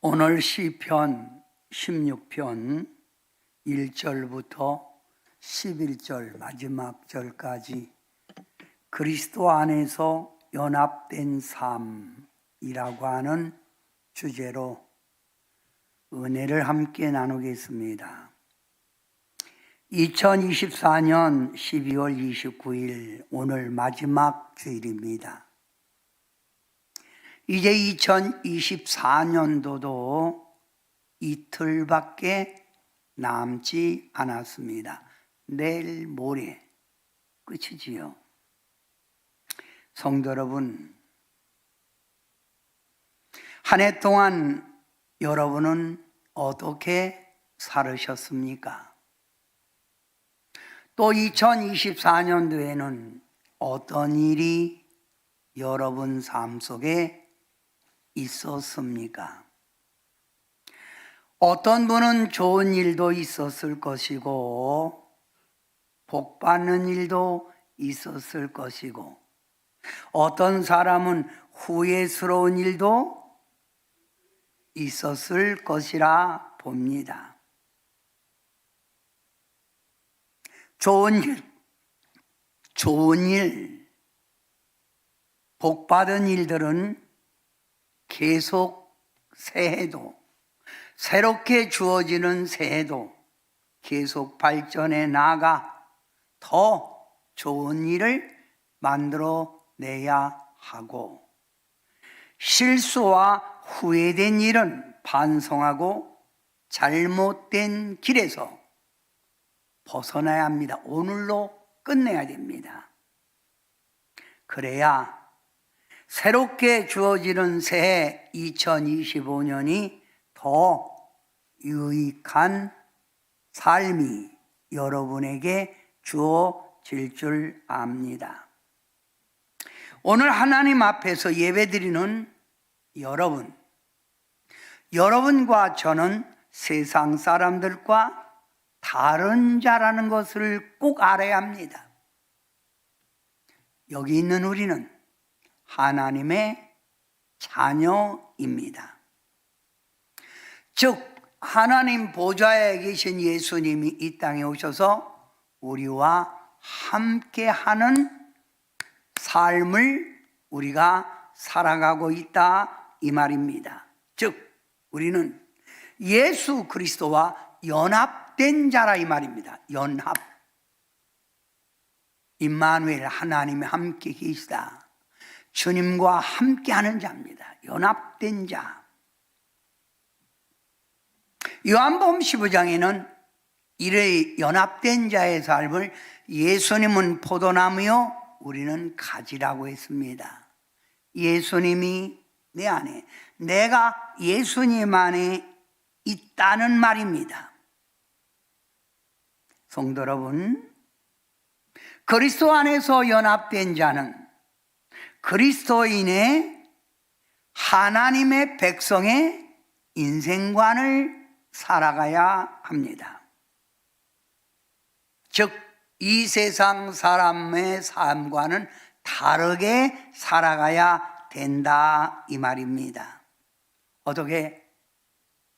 오늘 시편 16편 1절부터 11절 마지막 절까지 그리스도 안에서 연합된 삶이라고 하는 주제로 은혜를 함께 나누겠습니다. 2024년 12월 29일 오늘 마지막 주일입니다. 이제 2024년도도 이틀밖에 남지 않았습니다. 내일 모레 끝이지요. 성도 여러분, 한 해 동안 여러분은 어떻게 살으셨습니까? 또 2024년도에는 어떤 일이 여러분 삶 속에 있었습니까? 어떤 분은 좋은 일도 있었을 것이고 복 받는 일도 있었을 것이고 어떤 사람은 후회스러운 일도 있었을 것이라 봅니다. 좋은 일, 복 받은 일들은 계속 새해도 새롭게 주어지는 새해도 계속 발전해 나가 더 좋은 일을 만들어 내야 하고 실수와 후회된 일은 반성하고 잘못된 길에서 벗어나야 합니다. 오늘로 끝내야 됩니다. 그래야 새롭게 주어지는 새해 2025년이 더 유익한 삶이 여러분에게 주어질 줄 압니다. 오늘 하나님 앞에서 예배드리는 여러분과 저는 세상 사람들과 다른 자라는 것을 꼭 알아야 합니다. 여기 있는 우리는 하나님의 자녀입니다. 즉 하나님 보좌에 계신 예수님이 이 땅에 오셔서 우리와 함께하는 삶을 우리가 살아가고 있다 이 말입니다. 즉 우리는 예수 그리스도와 연합된 자라 이 말입니다. 연합. 임마누엘 하나님이 함께 계시다. 주님과 함께하는 자입니다. 연합된 자. 요한복음 15장에는 이래 연합된 자의 삶을 예수님은 포도나무요 우리는 가지라고 했습니다. 예수님이 내 안에, 내가 예수님 안에 있다는 말입니다. 성도 여러분, 그리스도 안에서 연합된 자는 그리스도인의 하나님의 백성의 인생관을 살아가야 합니다. 즉, 이 세상 사람의 삶과는 다르게 살아가야 된다 이 말입니다. 어떻게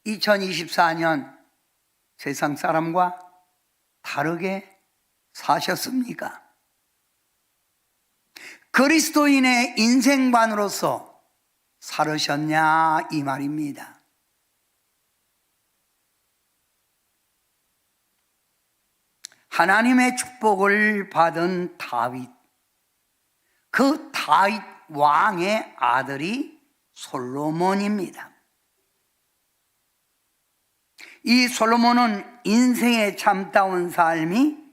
2024년 세상 사람과 다르게 사셨습니까? 그리스도인의 인생관으로서 살으셨냐 이 말입니다. 하나님의 축복을 받은 다윗, 그 다윗 왕의 아들이 솔로몬입니다. 이 솔로몬은 인생의 참다운 삶이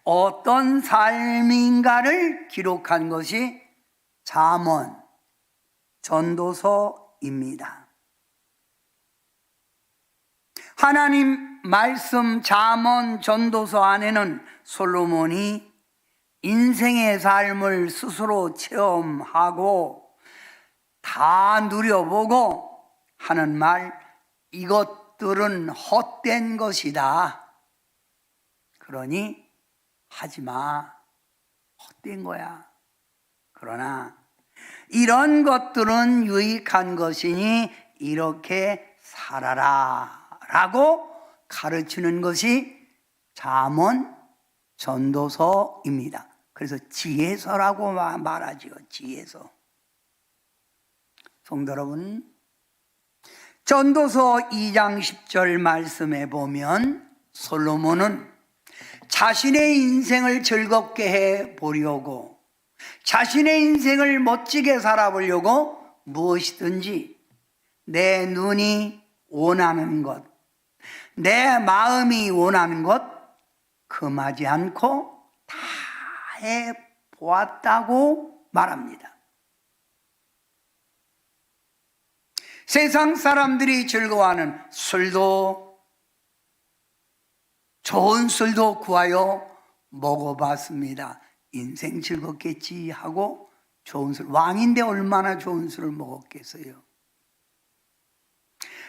어떤 삶인가를 기록한 것이 잠언, 전도서입니다. 하나님 말씀 잠언, 전도서 안에는 솔로몬이 인생의 삶을 스스로 체험하고 다 누려보고 하는 말, 이것들은 헛된 것이다. 그러니 하지마. 헛된 거야. 그러나 이런 것들은 유익한 것이니 이렇게 살아라 라고 가르치는 것이 잠언 전도서입니다. 그래서 지혜서라고 말하지요. 지혜서. 성도 여러분, 전도서 2장 10절 말씀에 보면 솔로몬은 자신의 인생을 즐겁게 해 보려고, 자신의 인생을 멋지게 살아보려고 무엇이든지 내 눈이 원하는 것, 내 마음이 원하는 것 금하지 않고 다 해 보았다고 말합니다. 세상 사람들이 즐거워하는 술도, 좋은 술도 구하여 먹어봤습니다. 인생 즐겁겠지 하고 좋은 술, 왕인데 얼마나 좋은 술을 먹었겠어요.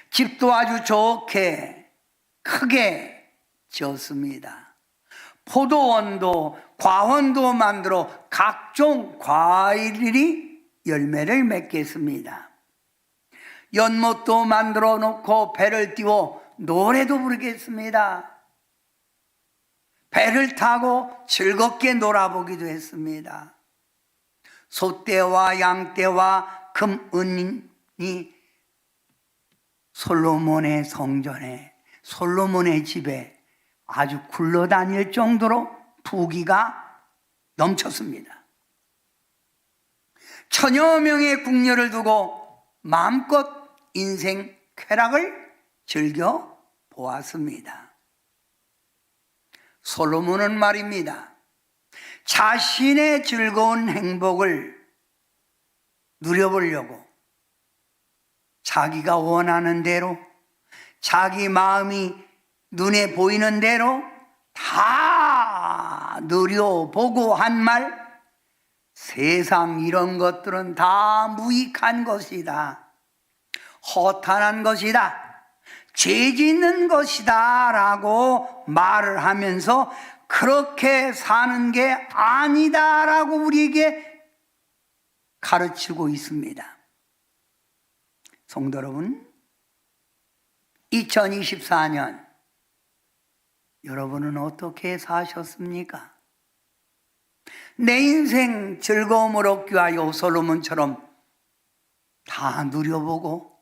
집도 아주 좋게 크게 지었습니다. 포도원도 과원도 만들어 각종 과일이 열매를 맺겠습니다. 연못도 만들어 놓고 배를 띄워 노래도 부르겠습니다. 배를 타고 즐겁게 놀아보기도 했습니다. 소떼와 양떼와 금, 은이 솔로몬의 성전에, 솔로몬의 집에 아주 굴러다닐 정도로 부귀가 넘쳤습니다. 천여 명의 궁녀를 두고 마음껏 인생 쾌락을 즐겨 보았습니다. 솔로몬은 말입니다, 자신의 즐거운 행복을 누려보려고 자기가 원하는 대로, 자기 마음이 눈에 보이는 대로 다 누려보고 한 말, 세상 이런 것들은 다 무익한 것이다, 허탄한 것이다, 죄 짓는 것이다 라고 말을 하면서 그렇게 사는 게 아니다 라고 우리에게 가르치고 있습니다. 성도 여러분, 2024년 여러분은 어떻게 사셨습니까? 내 인생 즐거움을 얻기 위하여 솔로몬처럼 다 누려보고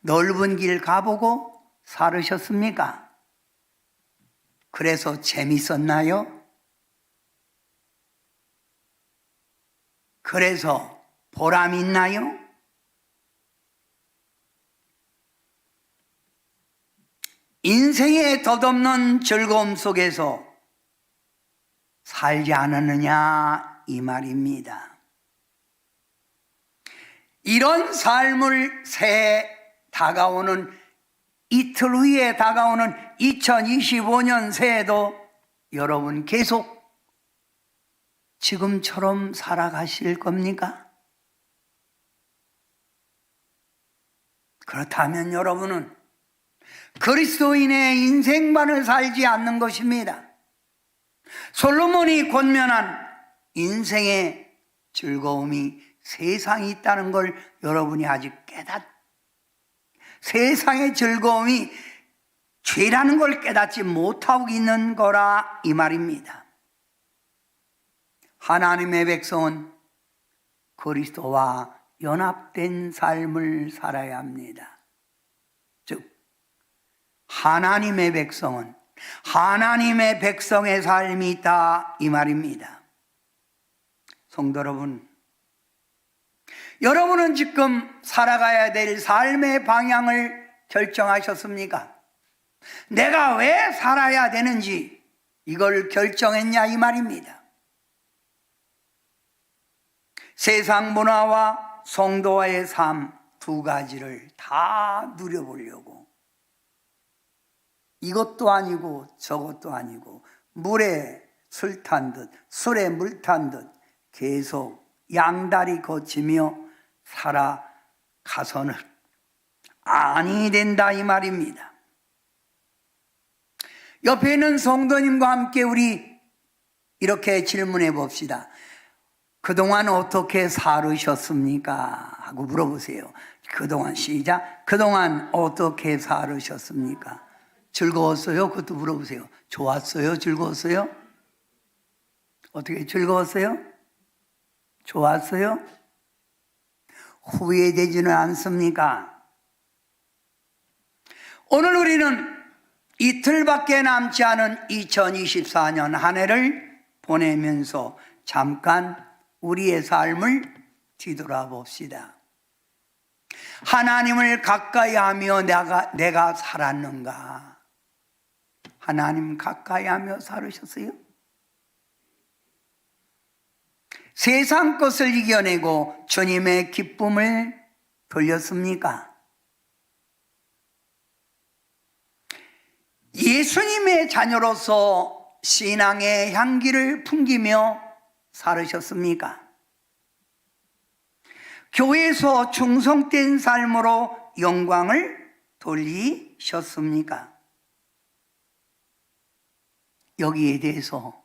넓은 길 가보고 살으셨습니까? 그래서 재밌었나요? 그래서 보람 있나요? 인생의 덧없는 즐거움 속에서 살지 않았느냐 이 말입니다. 이런 삶을 새해 다가오는 이틀 후에 다가오는 2025년 새해도 여러분 계속 지금처럼 살아가실 겁니까? 그렇다면 여러분은 그리스도인의 인생만을 살지 않는 것입니다. 솔로몬이 권면한 인생의 즐거움이 세상에 있다는 걸 여러분이 아직 세상의 즐거움이 죄라는 걸 깨닫지 못하고 있는 거라 이 말입니다. 하나님의 백성은 그리스도와 연합된 삶을 살아야 합니다. 즉 하나님의 백성은 하나님의 백성의 삶이 있다 이 말입니다. 성도 여러분, 여러분은 지금 살아가야 될 삶의 방향을 결정하셨습니까? 내가 왜 살아야 되는지 이걸 결정했냐 이 말입니다. 세상 문화와 성도와의 삶 두 가지를 다 누려보려고 이것도 아니고 저것도 아니고 물에 술 탄 듯 술에 물 탄 듯 계속 양다리 거치며 살아가서는 아니 된다 이 말입니다. 옆에 있는 성도님과 함께 우리 이렇게 질문해 봅시다. 그동안 어떻게 살으셨습니까? 하고 물어보세요. 그동안 시작. 그동안 어떻게 살으셨습니까? 즐거웠어요? 그것도 물어보세요. 좋았어요? 즐거웠어요? 어떻게 즐거웠어요? 좋았어요? 후회되지는 않습니까? 오늘 우리는 이틀밖에 남지 않은 2024년 한 해를 보내면서 잠깐 우리의 삶을 뒤돌아봅시다. 하나님을 가까이 하며 내가 살았는가? 하나님 가까이 하며 살으셨어요? 세상 것을 이겨내고 주님의 기쁨을 돌렸습니까? 예수님의 자녀로서 신앙의 향기를 풍기며 살으셨습니까? 교회에서 충성된 삶으로 영광을 돌리셨습니까? 여기에 대해서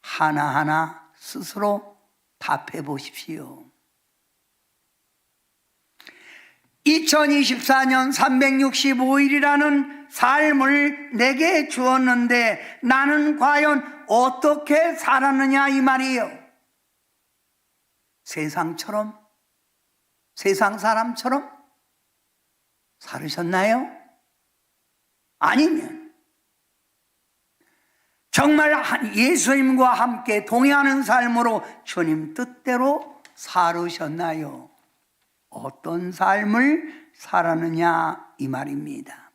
하나하나 스스로 답해 보십시오. 2024년 365일이라는 삶을 내게 주었는데 나는 과연 어떻게 살았느냐 이 말이에요. 세상처럼, 세상 사람처럼 살으셨나요? 아니면 정말 예수님과 함께 동행하는 삶으로 주님 뜻대로 살으셨나요? 어떤 삶을 살았느냐 이 말입니다.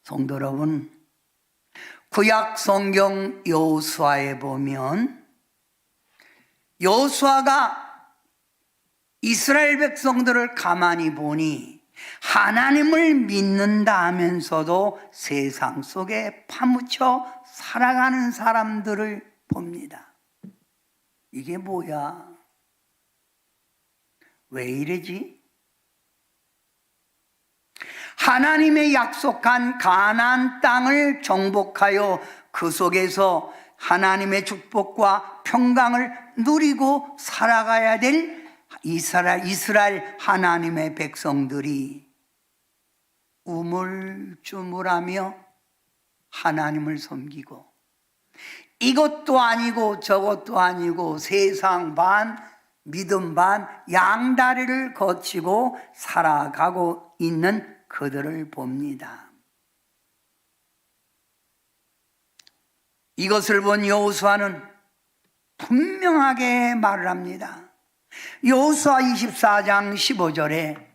성도 여러분, 구약 성경 여호수아에 보면 여호수아가 이스라엘 백성들을 가만히 보니 하나님을 믿는다 하면서도 세상 속에 파묻혀 살아가는 사람들을 봅니다. 이게 뭐야? 왜 이러지? 하나님의 약속한 가나안 땅을 정복하여 그 속에서 하나님의 축복과 평강을 누리고 살아가야 될 이스라엘 하나님의 백성들이 우물쭈물하며 하나님을 섬기고 이것도 아니고 저것도 아니고 세상 반 믿음 반 양다리를 거치고 살아가고 있는 그들을 봅니다. 이것을 본 여호수아는 분명하게 말을 합니다. 여호수아 24장 15절에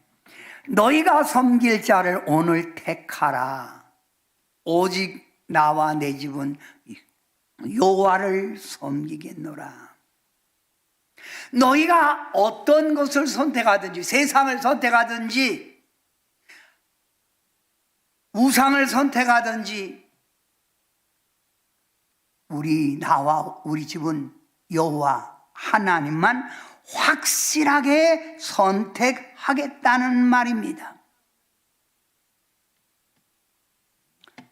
너희가 섬길 자를 오늘 택하라. 오직 나와 내 집은 여호와를 섬기겠노라. 너희가 어떤 것을 선택하든지 세상을 선택하든지 우상을 선택하든지 나와 우리 집은 여호와 하나님만 확실하게 선택하겠다는 말입니다.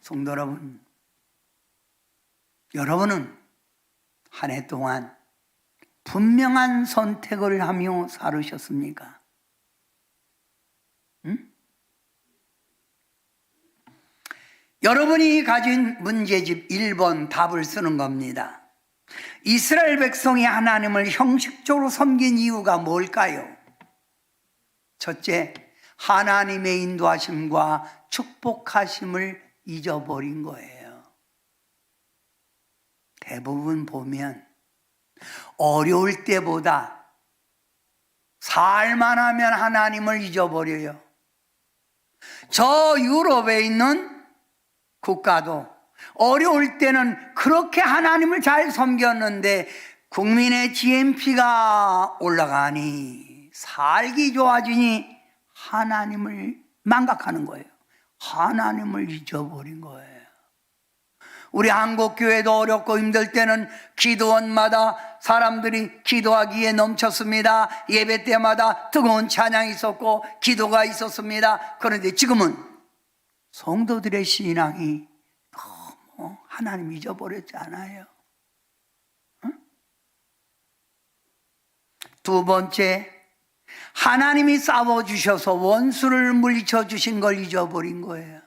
성도 여러분, 여러분은 한 해 동안 분명한 선택을 하며 살으셨습니까? 여러분이 가진 문제집 1번 답을 쓰는 겁니다. 이스라엘 백성이 하나님을 형식적으로 섬긴 이유가 뭘까요? 첫째, 하나님의 인도하심과 축복하심을 잊어버린 거예요. 대부분 보면 어려울 때보다 살만하면 하나님을 잊어버려요. 저 유럽에 있는 국가도 어려울 때는 그렇게 하나님을 잘 섬겼는데 국민의 GNP가 올라가니 살기 좋아지니 하나님을 망각하는 거예요. 하나님을 잊어버린 거예요. 우리 한국교회도 어렵고 힘들 때는 기도원마다 사람들이 기도하기에 넘쳤습니다. 예배 때마다 뜨거운 찬양이 있었고 기도가 있었습니다. 그런데 지금은 성도들의 신앙이 너무 하나님 잊어버렸지 않아요? 두 번째, 하나님이 싸워주셔서 원수를 물리쳐 주신 걸 잊어버린 거예요.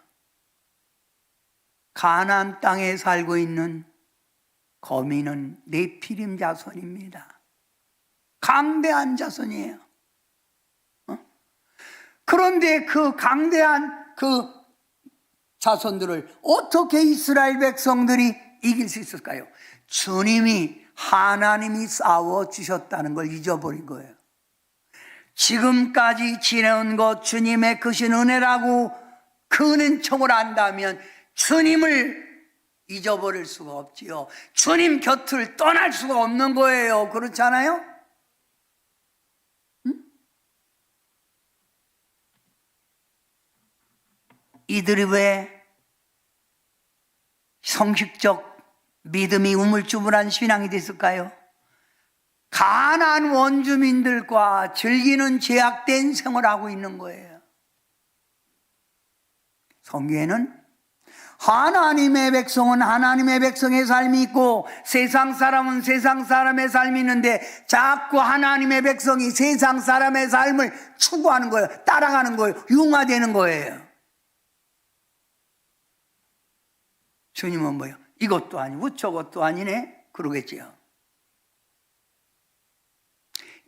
가나안 땅에 살고 있는 거민은 네피림 자손입니다. 강대한 자손이에요. 그런데 그 강대한 그 자손들을 어떻게 이스라엘 백성들이 이길 수 있을까요? 주님이, 하나님이 싸워주셨다는 걸 잊어버린 거예요. 지금까지 지내온 것 주님의 크신 은혜라고 그 은총을 안다면 주님을 잊어버릴 수가 없지요. 주님 곁을 떠날 수가 없는 거예요. 그렇지 않아요? 응? 이들이 왜 성식적 믿음이 우물쭈물한 신앙이 됐을까요? 가나안 원주민들과 즐기는 제약된 생활을 하고 있는 거예요. 성경에는 하나님의 백성은 하나님의 백성의 삶이 있고 세상 사람은 세상 사람의 삶이 있는데 자꾸 하나님의 백성이 세상 사람의 삶을 추구하는 거예요. 따라가는 거예요. 융화되는 거예요. 주님은 뭐예요? 이것도 아니고 저것도 아니네 그러겠지요.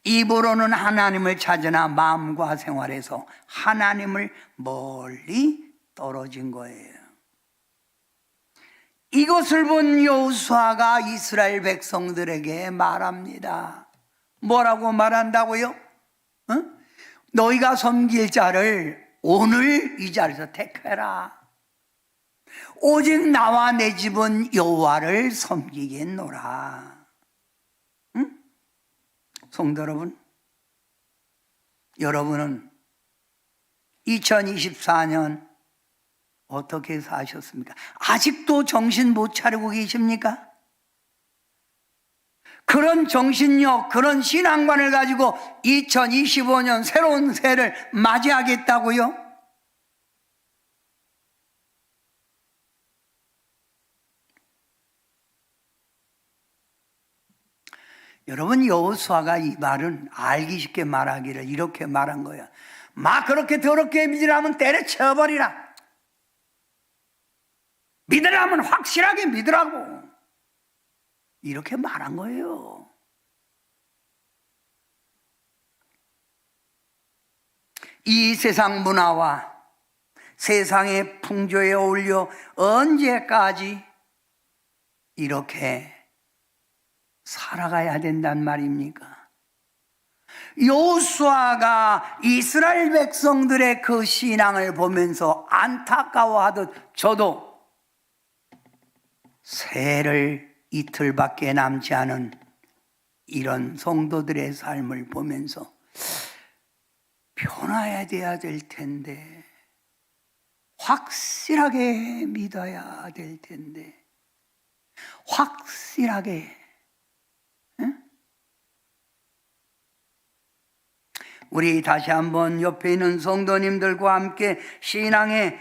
입으로는 하나님을 찾으나 마음과 생활에서 하나님을 멀리 떨어진 거예요. 이것을 본 여호수아가 이스라엘 백성들에게 말합니다. 뭐라고 말한다고요? 너희가 섬길 자를 오늘 이 자리에서 택해라. 오직 나와 내 집은 여호와를 섬기겠노라. 성도 여러분, 여러분은 2024년 어떻게 사셨습니까? 아직도 정신 못 차리고 계십니까? 그런 정신력, 그런 신앙관을 가지고 2025년 새로운 새를 맞이하겠다고요? 여러분, 여호수아가 이 말은 알기 쉽게 말하기를 이렇게 말한 거야. 막 그렇게 더럽게 믿으라면 때려쳐버리라. 믿으라면 확실하게 믿으라고. 이렇게 말한 거예요. 이 세상 문화와 세상의 풍조에 어울려 언제까지 이렇게 살아가야 된단 말입니까? 여호수아가 이스라엘 백성들의 그 신앙을 보면서 안타까워하듯 저도 새를 이틀밖에 남지 않은 이런 성도들의 삶을 보면서 변화해야 돼야 될 텐데, 확실하게 믿어야 될 텐데, 확실하게. 우리 다시 한번 옆에 있는 성도님들과 함께 신앙의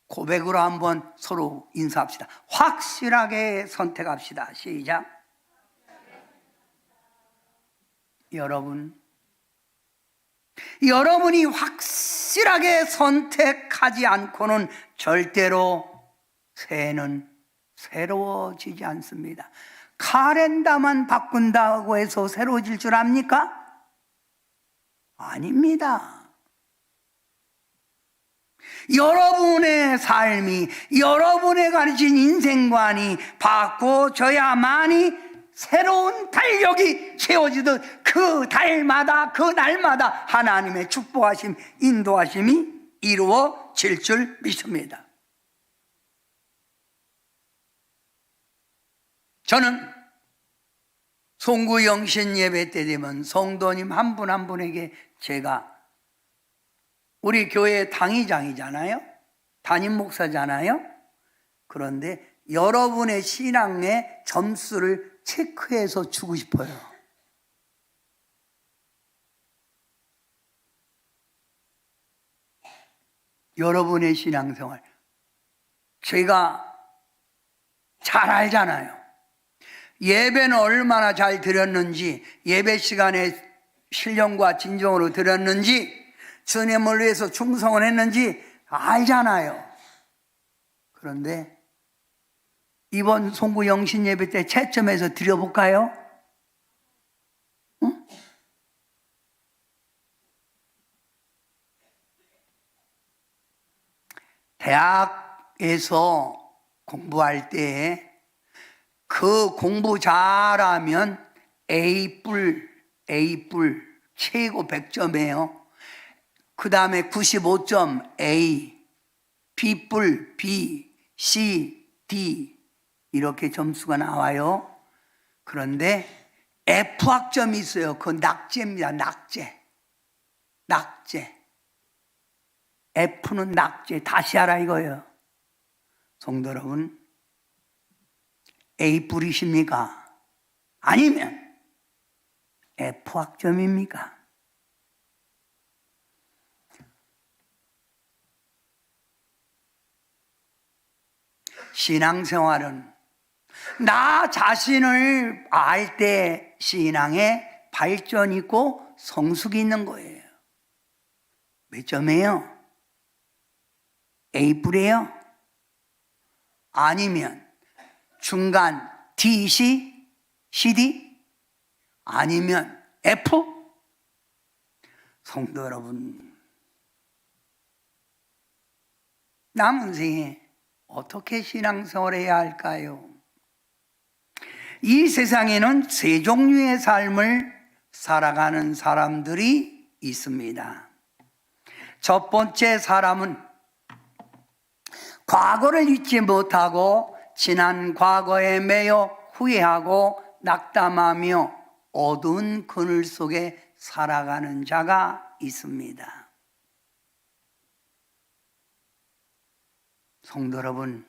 고백으로 한번 서로 인사합시다. 확실하게 선택합시다. 시작. 여러분이 확실하게 선택하지 않고는 절대로 새해는 새로워지지 않습니다. 카렌다만 바꾼다고 해서 새로워질 줄 압니까? 아닙니다. 여러분의 삶이, 여러분의 가르친 인생관이 바꿔져야만이 새로운 달력이 세워지듯 그 달마다, 그 날마다 하나님의 축복하심, 인도하심이 이루어질 줄 믿습니다. 저는 송구 영신 예배 때 되면 성도님 한 분 한 분에게 제가, 우리 교회 당의장이잖아요, 담임 목사잖아요. 그런데 여러분의 신앙의 점수를 체크해서 주고 싶어요. 여러분의 신앙생활 제가 잘 알잖아요. 예배는 얼마나 잘 드렸는지, 예배 시간에 신령과 진정으로 드렸는지, 주님을 위해서 충성을 했는지 알잖아요. 그런데 이번 송구 영신 예배 때 채점해서 드려볼까요? 응? 대학에서 공부할 때 그 공부 잘하면 A뿔 최고 100점이에요. 그 다음에 95점 A, B뿔 B, C, D 이렇게 점수가 나와요. 그런데 F학점이 있어요. 그건 낙제입니다. 낙제. F는 낙제. 다시 하라 이거예요. 성도 여러분, A뿔이십니까? 아니면 F학점입니까? 신앙생활은 나 자신을 알 때 신앙에 발전이 있고 성숙이 있는 거예요. 몇 점이에요? A뿔이에요? 아니면 중간 DC, CD? 아니면 F? 성도 여러분, 남은 생에 어떻게 신앙생활을 해야 할까요? 이 세상에는 세 종류의 삶을 살아가는 사람들이 있습니다. 첫 번째 사람은 과거를 잊지 못하고 지난 과거에 매여 후회하고 낙담하며 어두운 그늘 속에 살아가는 자가 있습니다. 성도 여러분,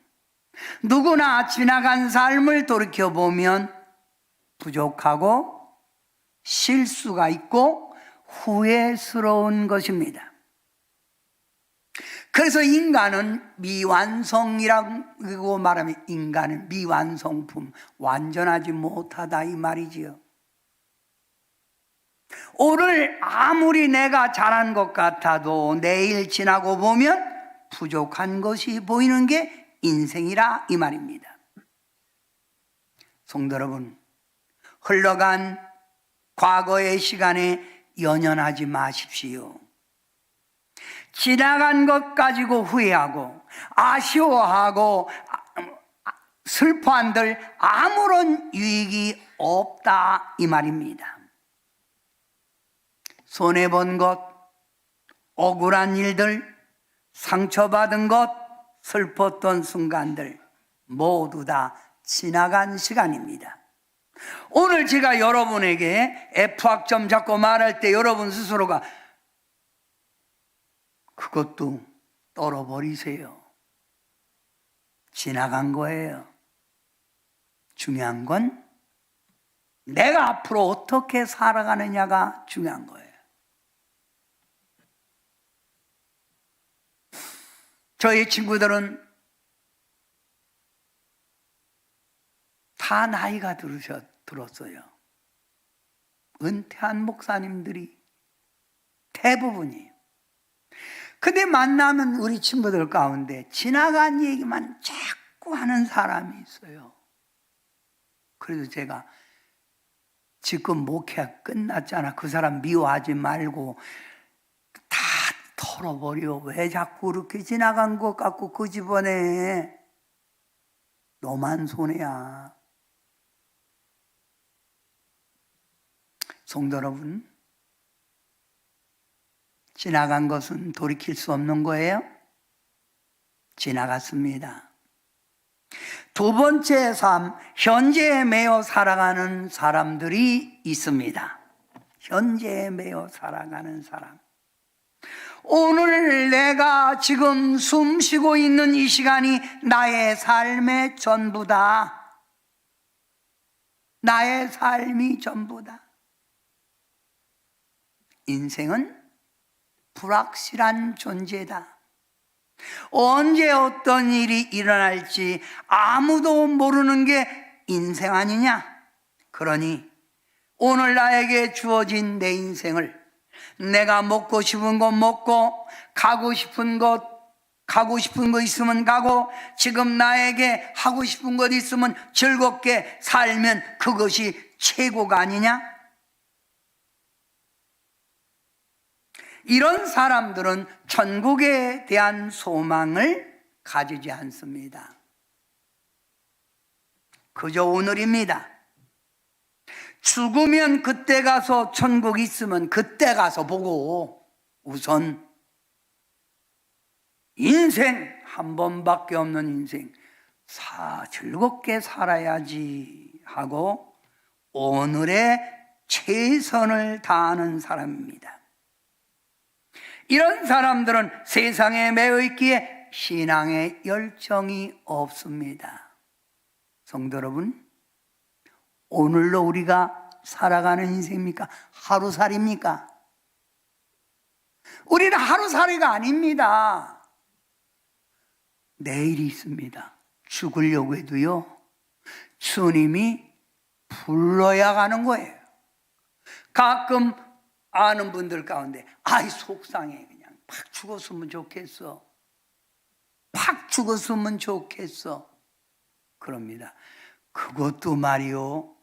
누구나 지나간 삶을 돌이켜보면 부족하고 실수가 있고 후회스러운 것입니다. 그래서 인간은 미완성이라고 말하면 인간은 미완성품, 완전하지 못하다 이 말이지요. 오늘 아무리 내가 잘한 것 같아도 내일 지나고 보면 부족한 것이 보이는 게 인생이라 이 말입니다. 성도 여러분, 흘러간 과거의 시간에 연연하지 마십시오. 지나간 것 가지고 후회하고 아쉬워하고 슬퍼한들 아무런 유익이 없다 이 말입니다. 손해본 것, 억울한 일들, 상처받은 것, 슬펐던 순간들 모두 다 지나간 시간입니다. 오늘 제가 여러분에게 F학점 잡고 말할 때 여러분 스스로가 그것도 떨어버리세요. 지나간 거예요. 중요한 건 내가 앞으로 어떻게 살아가느냐가 중요한 거예요. 저희 친구들은 다 나이가 들었어요. 은퇴한 목사님들이 대부분이에요. 근데 만나면 우리 친구들 가운데 지나간 얘기만 자꾸 하는 사람이 있어요. 그래서 제가 지금 목회 끝났잖아. 그 사람 미워하지 말고 다 털어버려. 왜 자꾸 그렇게 지나간 것 같고 그 집어내. 너만 손해야. 성도 여러분, 지나간 것은 돌이킬 수 없는 거예요? 지나갔습니다. 두 번째 삶, 현재에 매여 살아가는 사람들이 있습니다. 현재에 매여 살아가는 사람. 오늘 내가 지금 숨 쉬고 있는 이 시간이 나의 삶의 전부다. 나의 삶이 전부다. 인생은 불확실한 존재다. 언제 어떤 일이 일어날지 아무도 모르는 게 인생 아니냐? 그러니 오늘 나에게 주어진 내 인생을 내가 먹고 싶은 것 먹고 가고 싶은 거 있으면 가고 지금 나에게 하고 싶은 것 있으면 즐겁게 살면 그것이 최고가 아니냐? 이런 사람들은 천국에 대한 소망을 가지지 않습니다. 그저 오늘입니다. 죽으면 그때 가서 천국 있으면 그때 가서 보고 우선 인생 한 번밖에 없는 인생 즐겁게 살아야지 하고 오늘의 최선을 다하는 사람입니다. 이런 사람들은 세상에 매여 있기에 신앙의 열정이 없습니다. 성도 여러분, 오늘로 우리가 살아가는 인생입니까? 하루살이입니까? 우리는 하루살이가 아닙니다. 내일이 있습니다. 죽으려고 해도요, 주님이 불러야 가는 거예요. 가끔 아는 분들 가운데 아이 속상해, 그냥 팍 죽었으면 좋겠어, 팍 죽었으면 좋겠어 그럽니다. 그것도 말이요,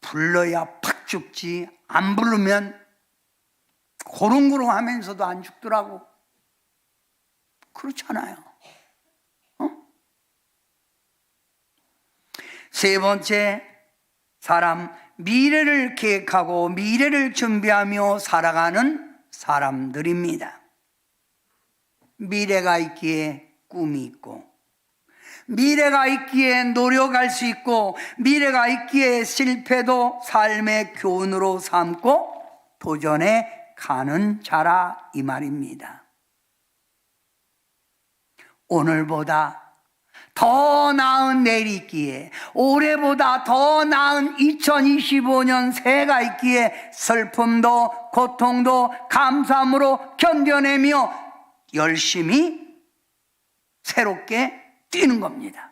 불러야 팍 죽지 안 부르면 고릉고릉 하면서도 안 죽더라고. 그렇잖아요. 세 번째, 사람, 미래를 계획하고 미래를 준비하며 살아가는 사람들입니다. 미래가 있기에 꿈이 있고, 미래가 있기에 노력할 수 있고, 미래가 있기에 실패도 삶의 교훈으로 삼고 도전해 가는 자라 이 말입니다. 오늘보다 더 나은 내일이 있기에, 올해보다 더 나은 2025년 새해가 있기에 슬픔도 고통도 감사함으로 견뎌내며 열심히 새롭게 뛰는 겁니다.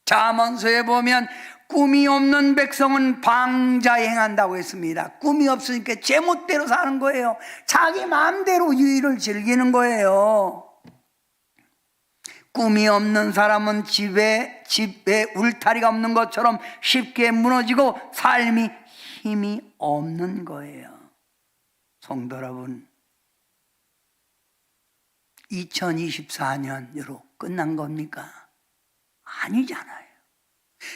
잠언서에 보면 꿈이 없는 백성은 방자에 행한다고 했습니다. 꿈이 없으니까 제멋대로 사는 거예요. 자기 마음대로 유의를 즐기는 거예요. 꿈이 없는 사람은 집에 울타리가 없는 것처럼 쉽게 무너지고 삶이 힘이 없는 거예요. 성도 여러분, 2024년으로 끝난 겁니까? 아니잖아요.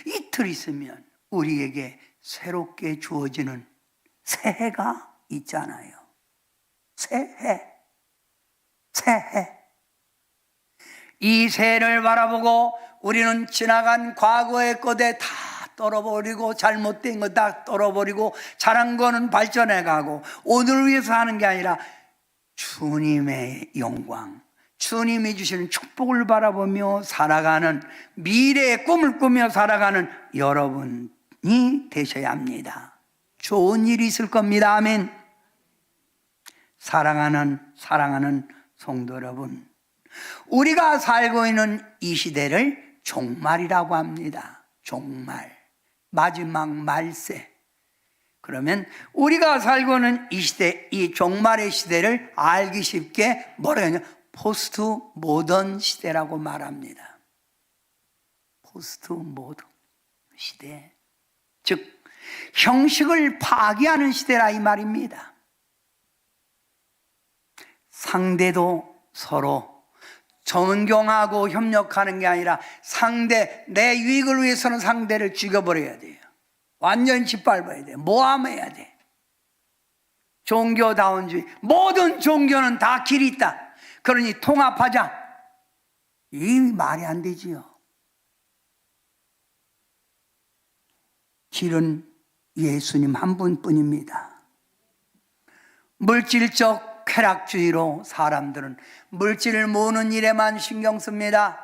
이틀 있으면 우리에게 새롭게 주어지는 새해가 있잖아요. 새해. 이 새해를 바라보고 우리는 지나간 과거의 것에 다 떨어버리고 잘못된 거 다 떨어버리고 잘한 거는 발전해가고 오늘을 위해서 하는 게 아니라 주님의 영광, 주님이 주시는 축복을 바라보며 살아가는, 미래의 꿈을 꾸며 살아가는 여러분이 되셔야 합니다. 좋은 일이 있을 겁니다. 아멘. 사랑하는 성도 여러분, 우리가 살고 있는 이 시대를 종말이라고 합니다. 종말, 마지막 말세. 그러면 우리가 살고 있는 이 시대, 이 종말의 시대를 알기 쉽게 뭐라 하냐? 포스트 모던 시대라고 말합니다. 포스트 모던 시대, 즉 형식을 파기하는 시대라 이 말입니다. 상대도 서로 존경하고 협력하는 게 아니라 내 유익을 위해서는 상대를 죽여버려야 돼요. 완전히 짓밟아야 돼요. 모함해야 돼. 종교다운주의, 모든 종교는 다 길이 있다. 그러니 통합하자. 이 말이 안 되지요. 길은 예수님 한 분뿐입니다. 물질적 쾌락주의로 사람들은 물질을 모으는 일에만 신경 씁니다.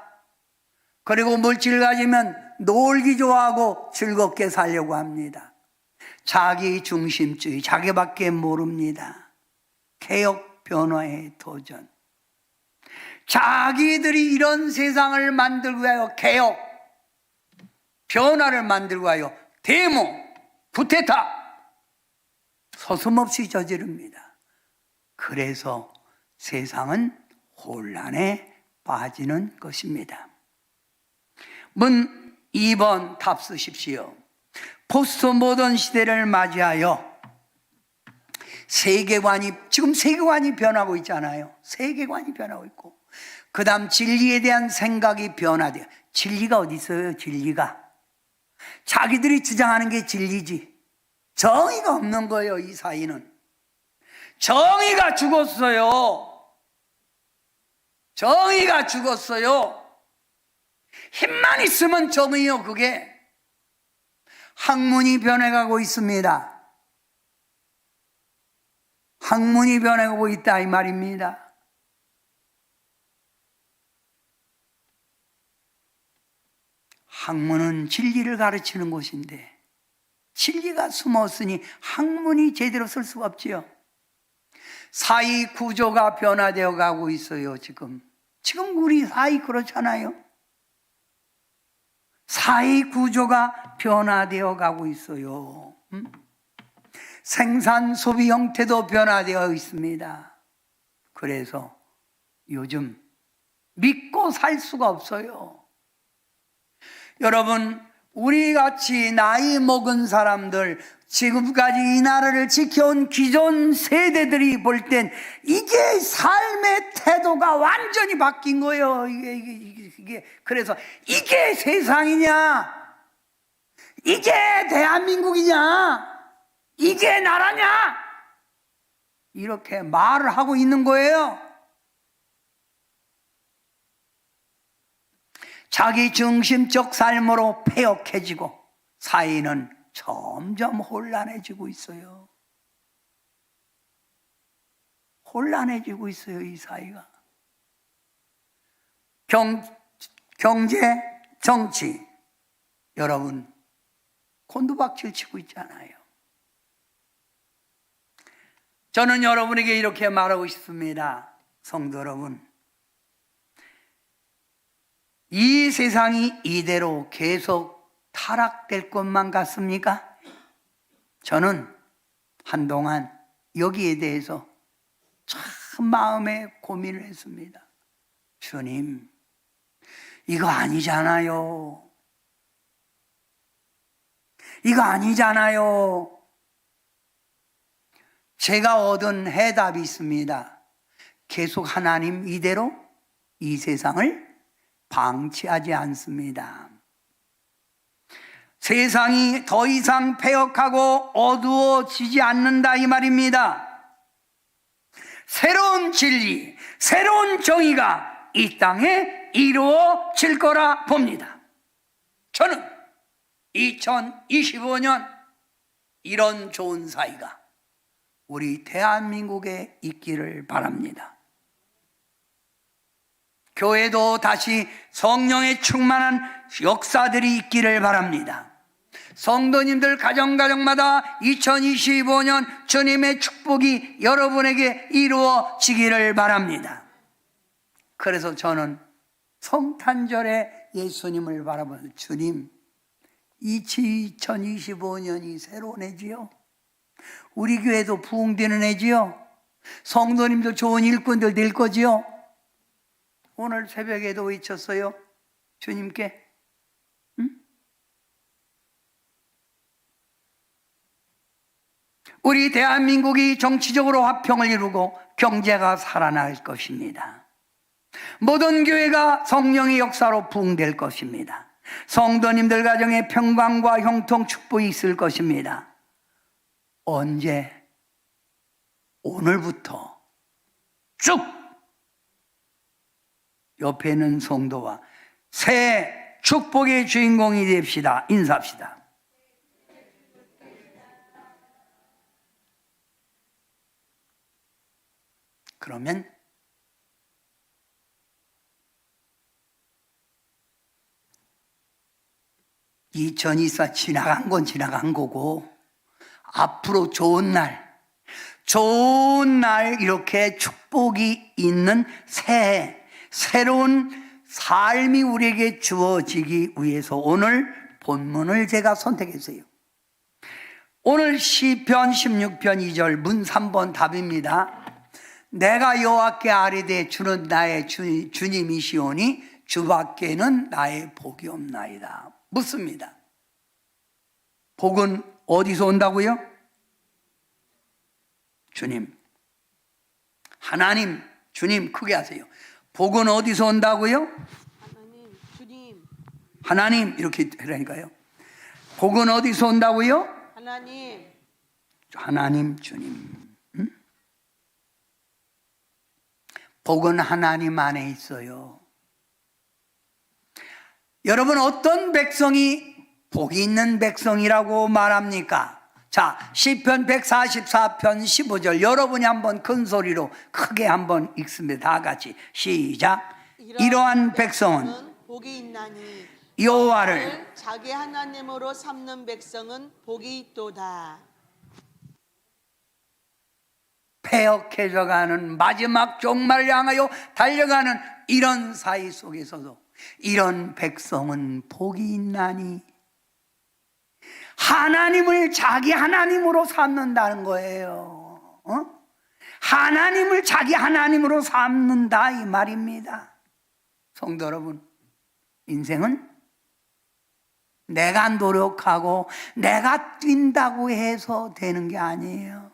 그리고 물질을 가지면 놀기 좋아하고 즐겁게 살려고 합니다. 자기 중심주의, 자기밖에 모릅니다. 개혁 변화의 도전. 자기들이 이런 세상을 만들고 하여 개혁, 변화를 만들고 하여 데모, 구테타 서슴없이 저지릅니다. 그래서 세상은 혼란에 빠지는 것입니다. 문 2번 답 쓰십시오. 포스트 모던 시대를 맞이하여 지금 세계관이 변하고 있잖아요. 세계관이 변하고 있고, 그 다음 진리에 대한 생각이 변화돼요. 진리가 어디 있어요? 진리가 자기들이 주장하는 게 진리지, 정의가 없는 거예요. 이 사이는 정의가 죽었어요. 정의가 죽었어요. 힘만 있으면 정의요. 그게 학문이 변해가고 있습니다. 학문이 변해가고 있다 이 말입니다. 학문은 진리를 가르치는 곳인데 진리가 숨었으니 학문이 제대로 쓸 수가 없지요. 사회 구조가 변화되어 가고 있어요. 지금 우리 사회 그렇잖아요. 사회 구조가 변화되어 가고 있어요. 생산 소비 형태도 변화되어 있습니다. 그래서 요즘 믿고 살 수가 없어요. 여러분, 우리같이 나이 먹은 사람들, 지금까지 이 나라를 지켜온 기존 세대들이 볼 땐 이게 삶의 태도가 완전히 바뀐 거예요. 그래서 이게 세상이냐? 이게 대한민국이냐? 이게 나라냐? 이렇게 말을 하고 있는 거예요. 자기 중심적 삶으로 폐역해지고 사회는 점점 혼란해지고 있어요. 혼란해지고 있어요, 이 사회가. 경제, 정치, 여러분 곤두박질 치고 있잖아요. 저는 여러분에게 이렇게 말하고 싶습니다. 성도 여러분, 이 세상이 이대로 계속 타락될 것만 같습니까? 저는 한동안 여기에 대해서 참 마음에 고민을 했습니다. 주님, 이거 아니잖아요. 이거 아니잖아요. 제가 얻은 해답이 있습니다. 계속 하나님 이대로 이 세상을 방치하지 않습니다. 세상이 더 이상 폐역하고 어두워지지 않는다 이 말입니다. 새로운 진리, 새로운 정의가 이 땅에 이루어질 거라 봅니다. 저는 2025년 이런 좋은 사이가 우리 대한민국에 있기를 바랍니다. 교회도 다시 성령에 충만한 역사들이 있기를 바랍니다. 성도님들 가정마다 2025년 주님의 축복이 여러분에게 이루어지기를 바랍니다. 그래서 저는 성탄절에 예수님을 바라보는 주님, 2025년이 새로운 해지요. 우리 교회도 부흥되는 해지요. 성도님도 좋은 일꾼들 될 거지요. 오늘 새벽에도 외쳤어요. 주님께. 우리 대한민국이 정치적으로 화평을 이루고 경제가 살아날 것입니다. 모든 교회가 성령의 역사로 부흥될 것입니다. 성도님들 가정에 평강과 형통 축복이 있을 것입니다. 언제? 오늘부터 쭉 옆에 있는 성도와 새 축복의 주인공이 됩시다. 인사합시다. 그러면 (2024) 지나간 건 지나간 거고 앞으로 좋은 날 이렇게 축복이 있는 새해, 새로운 삶이 우리에게 주어지기 위해서 오늘 본문을 제가 선택했어요. 오늘 시편 16편 2절 문 3번 답입니다. 내가 여호와께 아뢰되 주는 나의 주님이시오니 주밖에는 나의 복이 없나이다. 묻습니다. 복은 어디서 온다고요? 주님. 하나님, 주님 크게 하세요. 복은 어디서 온다고요? 하나님, 주님. 하나님 이렇게 하라니까요. 복은 어디서 온다고요? 하나님. 하나님, 주님. 복은 하나님 안에 있어요. 여러분 어떤 백성이 복이 있는 백성이라고 말합니까? 자, 시편 144편 15절 여러분이 한번 큰 소리로 크게 한번 읽습니다. 다 같이 시작. 이러한 백성은 복이 있나니 여호와를 자기 하나님으로 삼는 백성은 복이 있도다. 패역해져가는 마지막 종말을 향하여 달려가는 이런 사이 속에서도 이런 백성은 복이 있나니 하나님을 자기 하나님으로 삼는다는 거예요. 하나님을 자기 하나님으로 삼는다 이 말입니다. 성도 여러분, 인생은 내가 노력하고 내가 뛴다고 해서 되는 게 아니에요.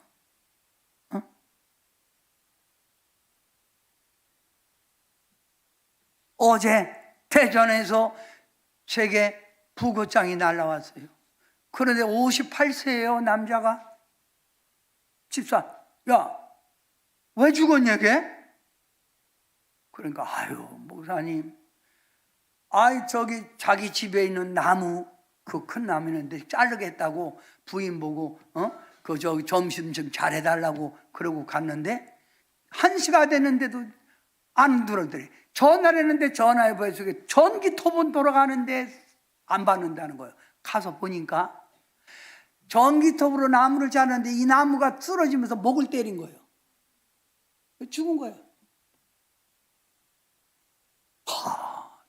어제 대전에서 제게 부고장이 날라왔어요. 그런데 58세예요 남자가. 집사, 야, 왜 죽었냐 걔? 그러니까 아유 목사님, 아이 저기 자기 집에 있는 나무, 그 큰 나무 있는데 자르겠다고 부인 보고 그 저기 점심 좀 잘해달라고 그러고 갔는데 1시가 됐는데도 안 들어더래. 전화를 했는데 전화해봐서 전기톱은 돌아가는데 안 받는다는 거예요. 가서 보니까 전기톱으로 나무를 자르는데 이 나무가 쓰러지면서 목을 때린 거예요. 죽은 거예요.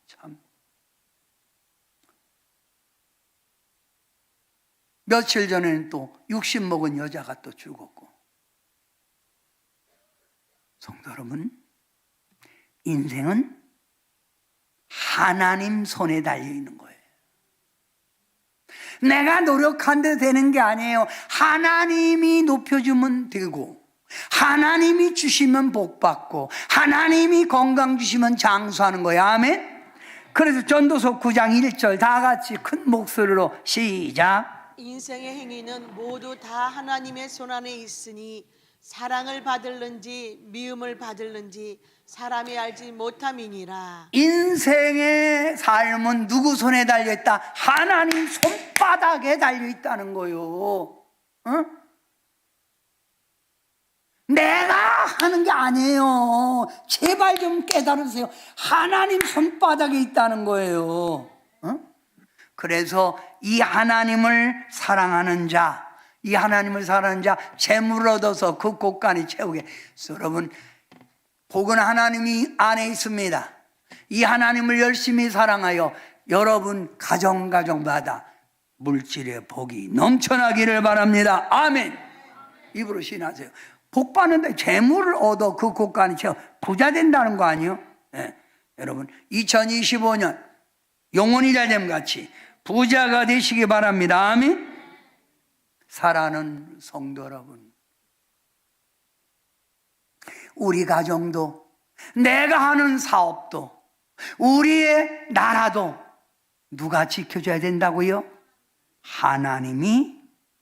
참. 며칠 전에는 또 60 먹은 여자가 또 죽었고. 성도 여러분, 인생은 하나님 손에 달려있는 거예요. 내가 노력한 데 되는 게 아니에요. 하나님이 높여주면 되고 하나님이 주시면 복받고 하나님이 건강 주시면 장수하는 거예요. 아멘. 그래서 전도서 9장 1절 다 같이 큰 목소리로 시작. 인생의 행위는 모두 다 하나님의 손안에 있으니 사랑을 받을는지 미움을 받을는지 사람이 알지 못함이니라. 인생의 삶은 누구 손에 달려있다? 하나님 손바닥에 달려있다는 거예요. 내가 하는 게 아니에요. 제발 좀 깨달으세요. 하나님 손바닥에 있다는 거예요. 그래서 이 하나님을 사랑하는 자, 이 하나님을 사랑하는 자 재물을 얻어서 그 곳간이 채우게. 여러분, 복은 하나님이 안에 있습니다. 이 하나님을 열심히 사랑하여 여러분 가정마다 물질의 복이 넘쳐나기를 바랍니다. 아멘. 입으로 신하세요. 복 받는데 재물을 얻어 그 곳간이 채워 부자 된다는 거 아니에요? 네. 여러분 2025년 영혼이 잘됨 같이 부자가 되시기 바랍니다. 아멘. 사랑하는 성도 여러분, 우리 가정도, 내가 하는 사업도, 우리의 나라도 누가 지켜줘야 된다고요? 하나님이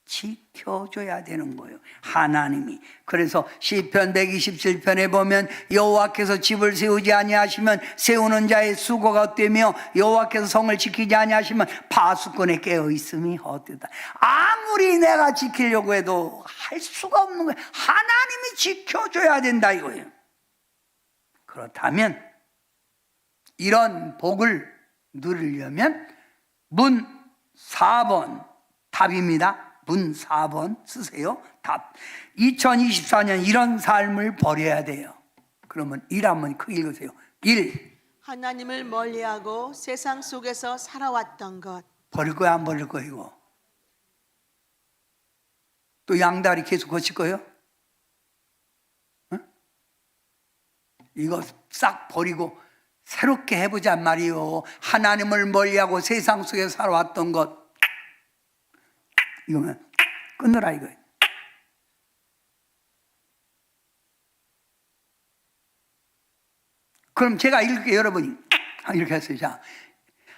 지켜줘야 되는 거예요. 하나님이. 그래서 시편 127편에 보면 여호와께서 집을 세우지 아니하시면 세우는 자의 수고가 헛되며 여호와께서 성을 지키지 아니하시면 파수꾼에 깨어 있음이 헛되다. 아무리 내가 지키려고 해도 할 수가 없는 거예요. 하나님이 지켜줘야 된다 이거예요. 그렇다면 이런 복을 누리려면 문 4번 답입니다. 문 4번 쓰세요. 답. 2024년 이런 삶을 버려야 돼요. 그러면 1 한번 크게 읽으세요. 1. 하나님을 멀리하고 세상 속에서 살아왔던 것. 버릴 거야 안 버릴 거야 이거? 또 양다리 계속 거칠 거예요? 응? 이거 싹 버리고 새롭게 해보자 말이요. 하나님을 멀리하고 세상 속에 살아왔던 것, 이거는 끊으라 이거예요. 그럼 제가 읽을게요. 여러분이 이렇게 했어요. 자,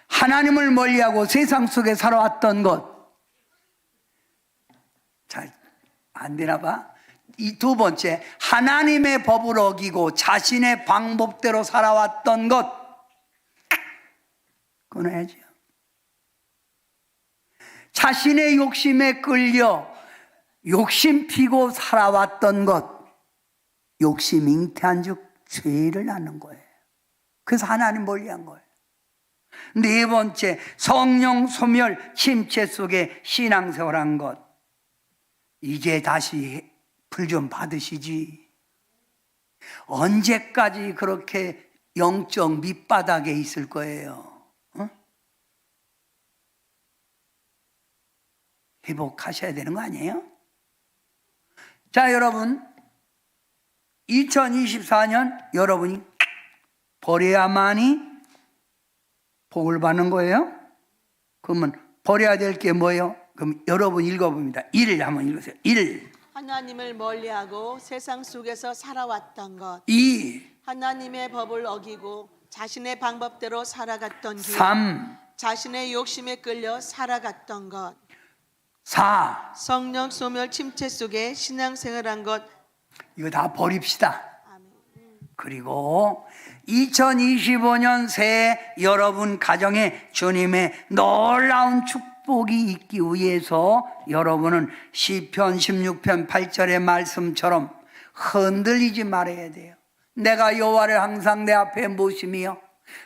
하나님을 멀리하고 세상 속에 살아왔던 것. 잘 안 되나 봐. 이 두 번째, 하나님의 법을 어기고 자신의 방법대로 살아왔던 것. 끊어야죠. 자신의 욕심에 끌려 욕심 피고 살아왔던 것. 욕심 잉태한 즉 죄를 낳는 거예요. 그래서 하나님 멀리한 거예요. 네 번째, 성령 소멸 침체 속에 신앙생활한 것. 이제 다시 불 좀 받으시지. 언제까지 그렇게 영적 밑바닥에 있을 거예요? 어? 회복하셔야 되는 거 아니에요? 자, 여러분, 2024년 여러분이 버려야만이 복을 받는 거예요? 그러면 버려야 될 게 뭐예요? 그럼 여러분 읽어봅니다. 1 한번 읽으세요. 1. 하나님을 멀리하고 세상 속에서 살아왔던 것. 2. 하나님의 법을 어기고 자신의 방법대로 살아갔던 길. 3. 자신의 욕심에 끌려 살아갔던 것. 4. 성령 소멸 침체 속에 신앙생활한 것. 이거 다 버립시다. 아멘. 그리고 2025년 새해 여러분 가정에 주님의 놀라운 축복이 있기 위해서 여러분은 시편 16편 8절의 말씀처럼 흔들리지 말아야 돼요. 내가 여호와를 항상 내 앞에 모시며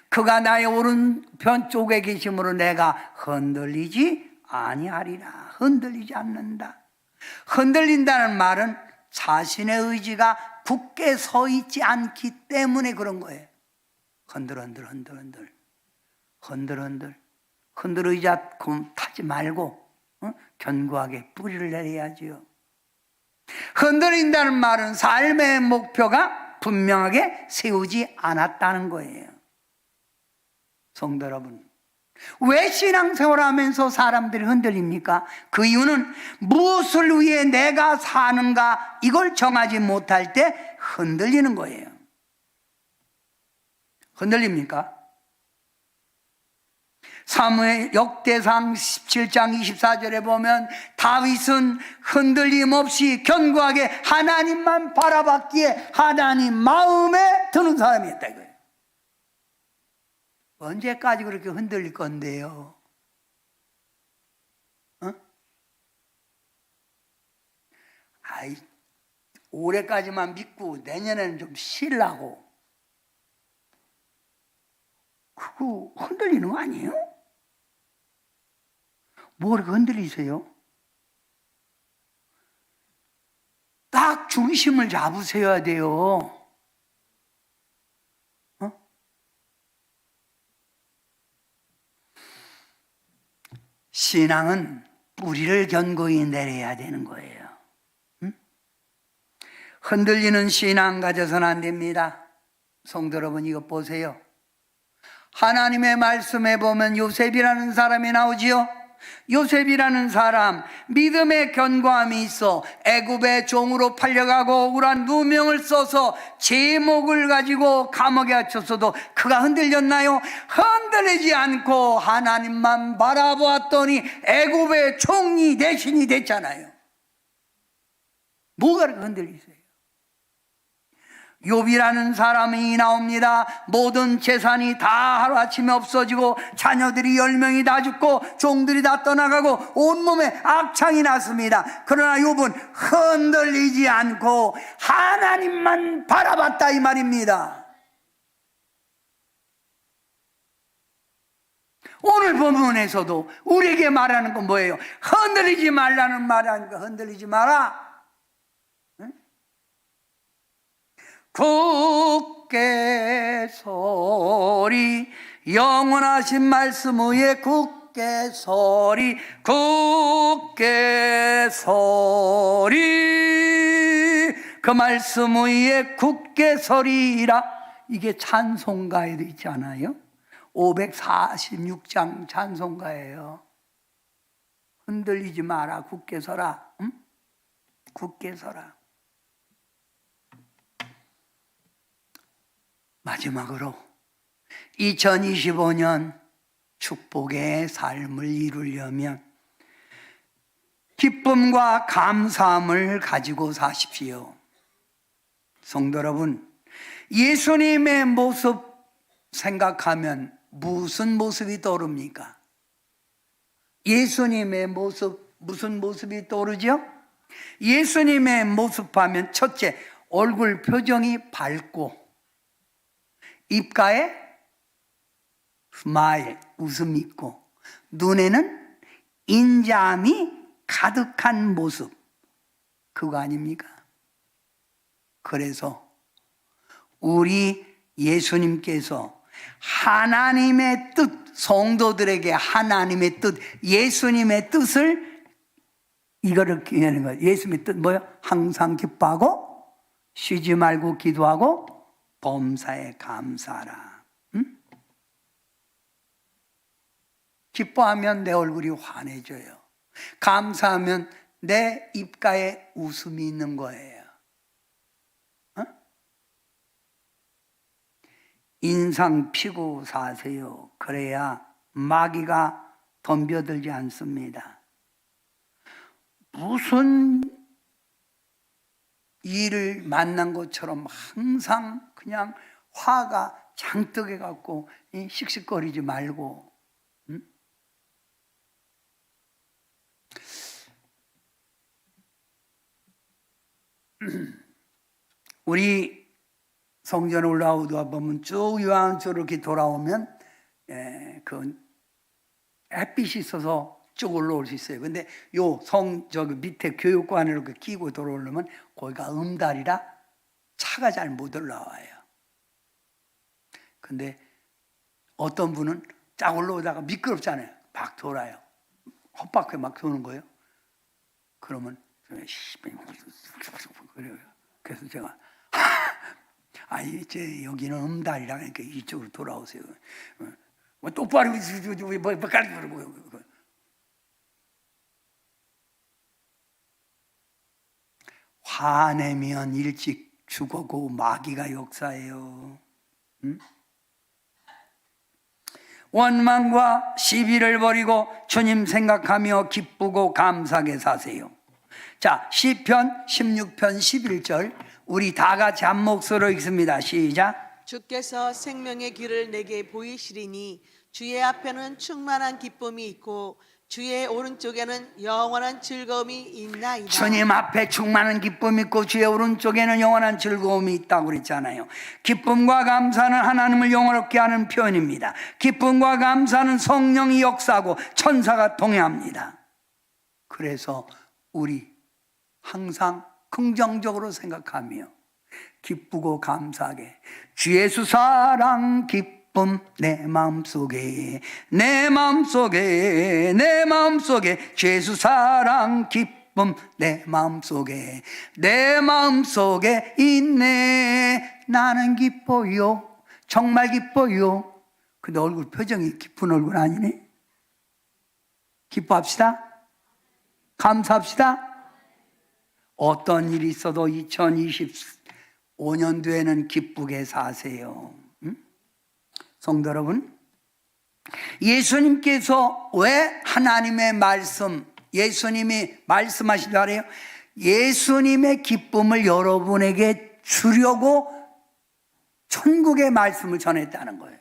그가 나의 오른편 쪽에 계심으로 내가 흔들리지 아니하리라. 흔들리지 않는다. 흔들린다는 말은 자신의 의지가 굳게 서 있지 않기 때문에 그런 거예요. 흔들 의자 타지 말고 견고하게 뿌리를 내려야지요. 흔들린다는 말은 삶의 목표가 분명하게 세우지 않았다는 거예요. 성도 여러분, 왜 신앙생활하면서 사람들이 흔들립니까? 그 이유는 무엇을 위해 내가 사는가 이걸 정하지 못할 때 흔들리는 거예요. 흔들립니까? 사무엘 역대상 17장 24절에 보면 다윗은 흔들림 없이 견고하게 하나님만 바라봤기에 하나님 마음에 드는 사람이었다 이거예요. 언제까지 그렇게 흔들릴 건데요? 올해까지만 믿고 내년에는 좀 쉬려고. 그거 흔들리는 거 아니에요? 뭐 그렇게 흔들리세요? 딱 중심을 잡으셔야 돼요. 신앙은 뿌리를 견고히 내려야 되는 거예요. 흔들리는 신앙 가져서는 안 됩니다. 성도 여러분, 이거 보세요. 하나님의 말씀에 보면 요셉이라는 사람이 나오지요. 요셉이라는 사람, 믿음의 견고함이 있어 애굽의 종으로 팔려가고 억울한 누명을 써서 제목을 가지고 감옥에 갇혔어도 그가 흔들렸나요? 흔들리지 않고 하나님만 바라보았더니 애굽의 총리 대신이 됐잖아요. 뭐가 그렇게 흔들리세요? 욥이라는 사람이 나옵니다. 모든 재산이 다 하루아침에 없어지고 자녀들이 10명이 다 죽고 종들이 다 떠나가고 온몸에 악창이 났습니다. 그러나 욥은 흔들리지 않고 하나님만 바라봤다 이 말입니다. 오늘 본문에서도 우리에게 말하는 건 뭐예요? 흔들리지 말라는 말하니까 흔들리지 마라. 굳게 서리 영원하신 말씀 위에 굳게 굳게 서리 굳게 서리 그 말씀 위에 굳게 서리라. 이게 찬송가에도 있지 않아요? 546장 찬송가예요. 흔들리지 마라 굳게 서라. 응? 굳게 서라. 마지막으로 2025년 축복의 삶을 이루려면 기쁨과 감사함을 가지고 사십시오. 성도 여러분, 예수님의 모습 생각하면 무슨 모습이 떠오릅니까? 예수님의 모습, 무슨 모습이 떠오르죠? 예수님의 모습하면 첫째, 얼굴 표정이 밝고 입가에 스마일, 웃음이 있고 눈에는 인자함이 가득한 모습, 그거 아닙니까? 그래서 우리 예수님께서 하나님의 뜻, 성도들에게 하나님의 뜻, 예수님의 뜻을 이거를 기하는 거예요. 예수님의 뜻 뭐예요? 항상 기뻐하고 쉬지 말고 기도하고 범사에 감사하라. 응? 기뻐하면 내 얼굴이 환해져요. 감사하면 내 입가에 웃음이 있는 거예요. 어? 인상 피고 사세요. 그래야 마귀가 덤벼들지 않습니다. 무슨 일을 만난 것처럼 항상 그냥 화가 잔뜩 해갖고 씩씩거리지 말고, 응? 우리 성전에 올라오다 보면 쭉 요한처럼 이렇게 돌아오면 그 햇빛이 있어서 쭉 올라올 수 있어요. 근데 저기 밑에 교육관을 이렇게 끼고 돌아오려면 거기가 음달이라 차가 잘 못 올라와요. 근데 어떤 분은 쫙 올라오다가 미끄럽잖아요. 막 돌아요. 헛바퀴 막 도는 거예요. 그러면 그래요. 그래서 제가 이제 여기는 음달이라 그러니까 이쪽으로 돌아오세요. 똑바로 화내면 일찍 죽어고 마귀가 역사해요. 응? 원망과 시비를 버리고 주님 생각하며 기쁘고 감사하게 사세요. 자, 시편 16편 11절 우리 다 같이 한 목소리로 읽습니다. 시작. 주께서 생명의 길을 내게 보이시리니 주의 앞에는 충만한 기쁨이 있고 주의 오른쪽에는 영원한 즐거움이 있나이다. 주님 앞에 충만한 기쁨이 있고 주의 오른쪽에는 영원한 즐거움이 있다고 그랬잖아요. 기쁨과 감사는 하나님을 영원롭게 하는 표현입니다. 기쁨과 감사는 성령이 역사하고 천사가 동행합니다. 그래서 우리 항상 긍정적으로 생각하며 기쁘고 감사하게 주 예수 사랑 기쁨 내 마음속에 내 마음속에 내 마음속에 주 예수 사랑 기쁨 내 마음속에 내 마음속에 있네. 나는 기뻐요. 정말 기뻐요. 근데 얼굴 표정이 기쁜 얼굴 아니네. 기뻐합시다. 감사합시다. 어떤 일이 있어도 2025년도에는 기쁘게 사세요. 성도 여러분, 예수님께서 왜 하나님의 말씀, 예수님이 말씀하시려고 해요? 예수님의 기쁨을 여러분에게 주려고 천국의 말씀을 전했다는 거예요.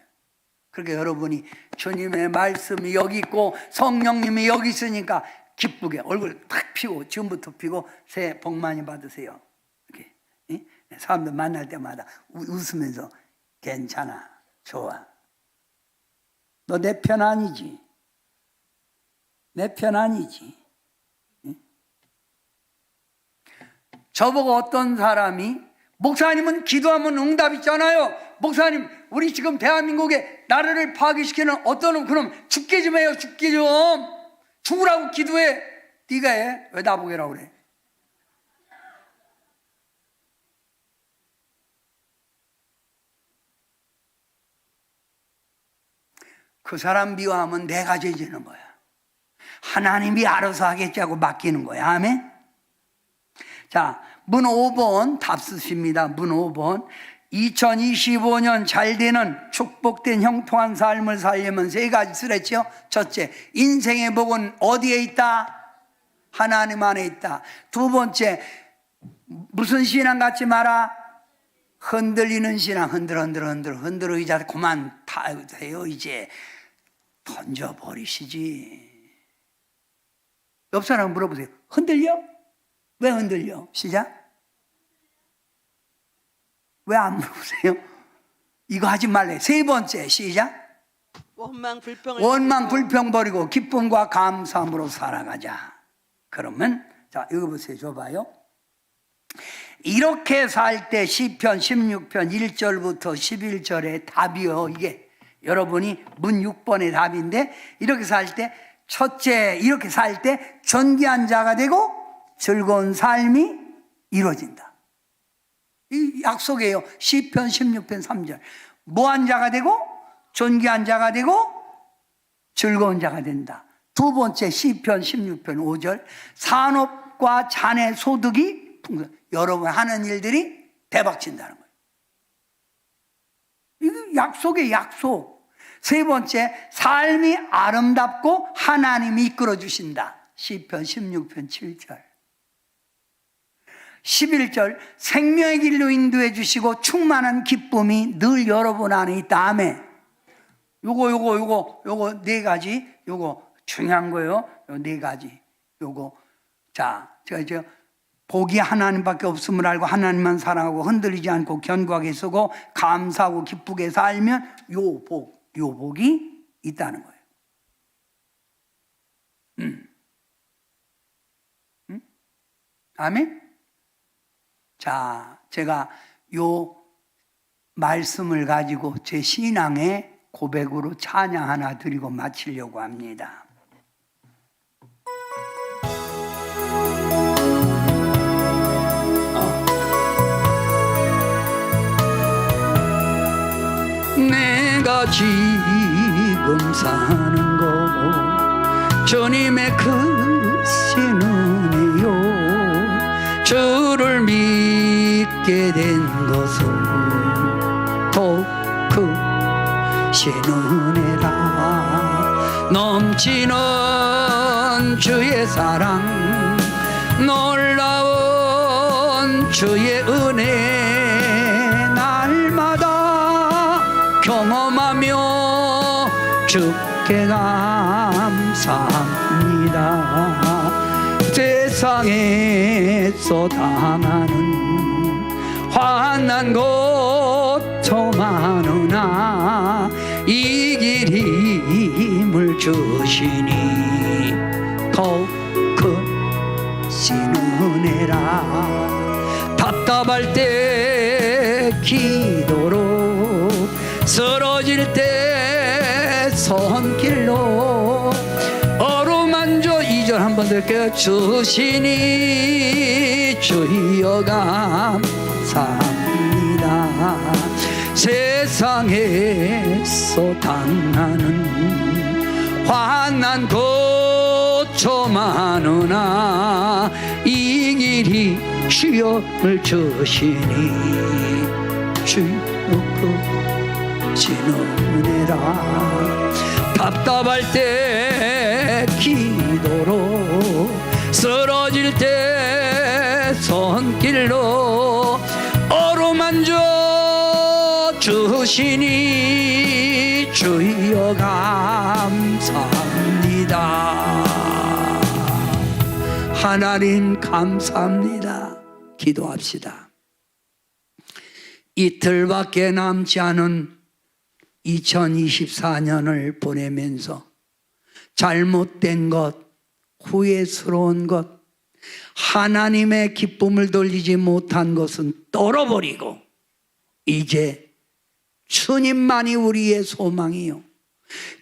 그러니까 여러분이 주님의 말씀이 여기 있고 성령님이 여기 있으니까 기쁘게 얼굴 탁 피고 지금부터 피고 새해 복 많이 받으세요. 이렇게 사람들 만날 때마다 웃으면서 괜찮아, 좋아. 너 내 편 아니지? 내 편 아니지? 저보고 어떤 사람이 목사님은 기도하면 응답 있잖아요. 목사님, 우리 지금 대한민국의 나라를 파괴시키는 어떤 놈, 그놈 죽게 좀 해요. 죽게 좀. 죽으라고 기도해. 네가 해. 왜 나보게 하라고 그래? 그 사람 미워하면 내가 죄지는 거야. 하나님이 알아서 하겠자고 맡기는 거야. 아멘? 자, 문 5번 답 쓰십니다. 문 5번. 2025년 잘 되는 축복된 형통한 삶을 살려면 세 가지 쓰랬죠. 첫째, 인생의 복은 어디에 있다? 하나님 안에 있다. 두 번째, 무슨 신앙 갖지 마라? 흔들리는 신앙. 흔들어 이제 그만 타요. 이제 던져버리시지. 옆 사람 물어보세요. 흔들려? 왜 흔들려? 시작. 왜 안 물어보세요? 이거 하지 말래. 세 번째, 시작. 원망 불평 버리고 기쁨과 감사함으로 살아가자. 그러면 자, 이거 보세요. 줘봐요. 이렇게 살 때 시편 16편 1절부터 11절의 답이요. 이게 여러분이 문 6번의 답인데, 이렇게 살 때 첫째, 이렇게 살 때 존귀한 자가 되고 즐거운 삶이 이루어진다. 이 약속이에요. 시편 16편 3절. 뭐한 자가 되고 존귀한 자가 되고 즐거운 자가 된다. 두 번째, 시편 16편 5절. 산업과 잔의 소득이 풍성. 여러분 하는 일들이 대박친다는 거예요. 이거 약속이에요. 약속. 세 번째, 삶이 아름답고 하나님이 이끌어 주신다. 시편 16편 7절. 11절, 생명의 길로 인도해 주시고 충만한 기쁨이 늘 여러분 안에 있다. 아멘. 요거 네 가지, 요거 중요한 거예요. 요 네 가지. 요거. 자, 제가 이제 복이 하나님밖에 없음을 알고 하나님만 사랑하고 흔들리지 않고 견고하게 서고 감사하고 기쁘게 살면 요 복이 있다는 거예요. 아멘? 자, 제가 요 말씀을 가지고 제 신앙의 고백으로 찬양 하나 드리고 마치려고 합니다. 내가 지금 사는 곳 주님의 크신 은혜요. 주를 믿게 된 것은 더 크신 은혜라. 넘치는 주의 사랑, 놀라운 주의 은혜 날마다 경험하며 주께 감사합니다. 세상에서 당하는 환난 고통 많으나 이 길 힘을 주시니 더욱 크신 은혜라. 답답할 때 기도로, 쓰러질 때 손길로 어루만져. 2절 한번 들게요. 주시니 주여 감사합니다. 세상에서 당하는 환난 고통 많으나 이 길이 주여를 주시니 주여 크신 은혜라. 답답할 때 기도로, 쓰러질 때 손길로 어루만져 주시니 주여 감사합니다. 하나님 감사합니다. 기도합시다. 이틀밖에 남지 않은 2024년을 보내면서 잘못된 것, 후회스러운 것, 하나님의 기쁨을 돌리지 못한 것은 떨어버리고 이제 주님만이 우리의 소망이요,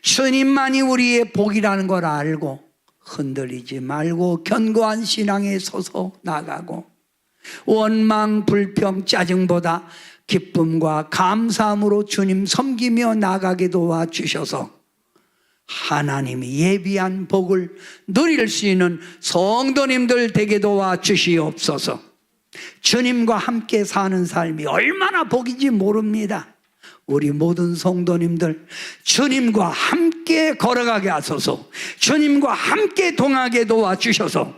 주님만이 우리의 복이라는 걸 알고 흔들리지 말고 견고한 신앙에 서서 나가고, 원망, 불평, 짜증보다 기쁨과 감사함으로 주님 섬기며 나가게 도와주셔서 하나님이 예비한 복을 누릴 수 있는 성도님들 되게 도와주시옵소서. 주님과 함께 사는 삶이 얼마나 복인지 모릅니다. 우리 모든 성도님들 주님과 함께 걸어가게 하소서. 주님과 함께 동하게 도와주셔서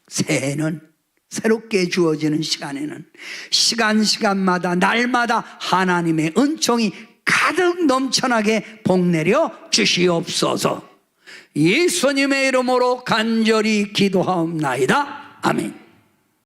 새해는 새롭게 주어지는 시간에는 시간마다 날마다 하나님의 은총이 가득 넘쳐나게 복내려 주시옵소서. 예수님의 이름으로 간절히 기도하옵나이다. 아멘.